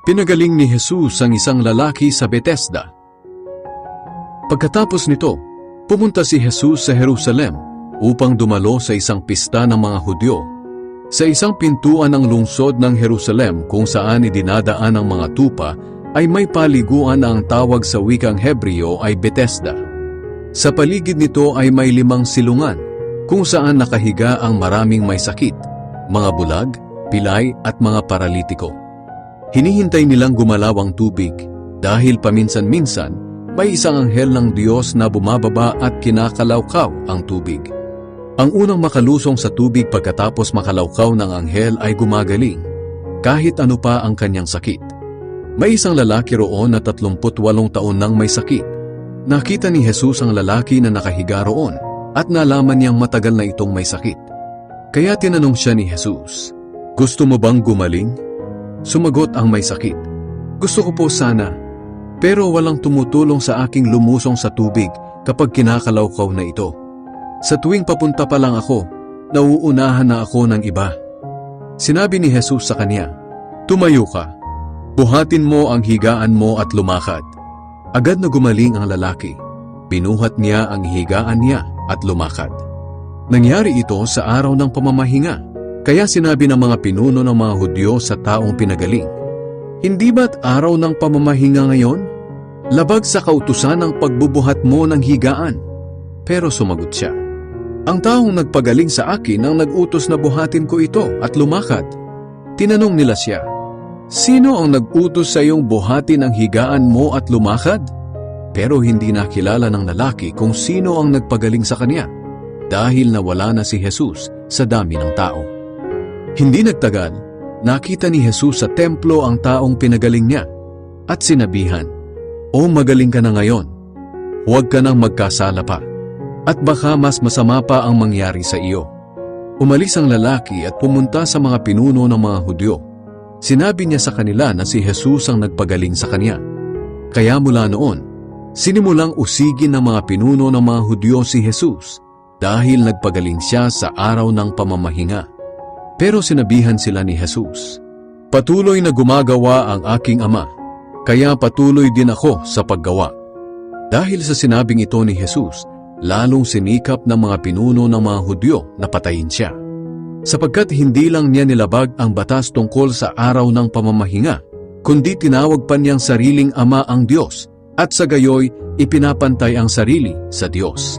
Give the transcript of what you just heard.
Pinagaling ni Jesus ang isang lalaki sa Bethesda. Pagkatapos nito, pumunta si Jesus sa Jerusalem upang dumalo sa isang pista ng mga Hudyo. Sa isang pintuan ng lungsod ng Jerusalem kung saan idinadaan ang mga tupa ay may paliguan na ang tawag sa wikang Hebreo ay Bethesda. Sa paligid nito ay may 5 silungan kung saan nakahiga ang maraming may sakit, mga bulag, pilay at mga paralitiko. Hinihintay nilang gumalaw ang tubig dahil paminsan-minsan may isang anghel ng Diyos na bumababa at kinakalawkaw ang tubig. Ang unang makalusong sa tubig pagkatapos makalawkaw ng anghel ay gumagaling, kahit ano pa ang kanyang sakit. May isang lalaki roon na 38 taon nang may sakit. Nakita ni Jesus ang lalaki na nakahiga roon at nalaman niyang matagal na itong may sakit. Kaya tinanong siya ni Jesus, "Gusto mo bang gumaling?" Sumagot ang may sakit, "Gusto ko po sana, pero walang tumutulong sa aking lumusong sa tubig kapag kinakalawkaw na ito. Sa tuwing papunta pa lang ako, nauunahan na ako ng iba." Sinabi ni Jesus sa kanya, "Tumayo ka, buhatin mo ang higaan mo at lumakad." Agad na gumaling ang lalaki. Binuhat niya ang higaan niya at lumakad. Nangyari ito sa araw ng pamamahinga. Kaya sinabi ng mga pinuno ng mga Hudyo sa taong pinagaling, "Hindi ba't araw ng pamamahinga ngayon? Labag sa kautusan ang pagbubuhat mo ng higaan." Pero sumagot siya, "Ang taong nagpagaling sa akin ang nag-utos na buhatin ko ito at lumakad." Tinanong nila siya, "Sino ang nag-utos sa iyong buhatin ang higaan mo at lumakad?" Pero hindi nakilala ng lalaki kung sino ang nagpagaling sa kanya dahil nawala na si Jesus sa dami ng tao. Hindi nagtagal, nakita ni Jesus sa templo ang taong pinagaling niya at sinabihan, "O magaling ka na ngayon, huwag ka nang magkasala pa, at baka mas masama pa ang mangyari sa iyo." Umalis ang lalaki at pumunta sa mga pinuno ng mga Hudyo. Sinabi niya sa kanila na si Jesus ang nagpagaling sa kanya. Kaya mula noon, sinimulang usigin ng mga pinuno ng mga Hudyo si Jesus dahil nagpagaling siya sa araw ng pamamahinga. Pero sinabihan sila ni Jesus, "Patuloy na gumagawa ang aking Ama, kaya patuloy din ako sa paggawa." Dahil sa sinabing ito ni Jesus, lalong sinikap ng mga pinuno ng mga Hudyo na patayin siya. Sapagkat hindi lang niya nilabag ang batas tungkol sa araw ng pamamahinga, kundi tinawag pa niyang sariling Ama ang Diyos, at sa gayoy ipinapantay ang sarili sa Diyos.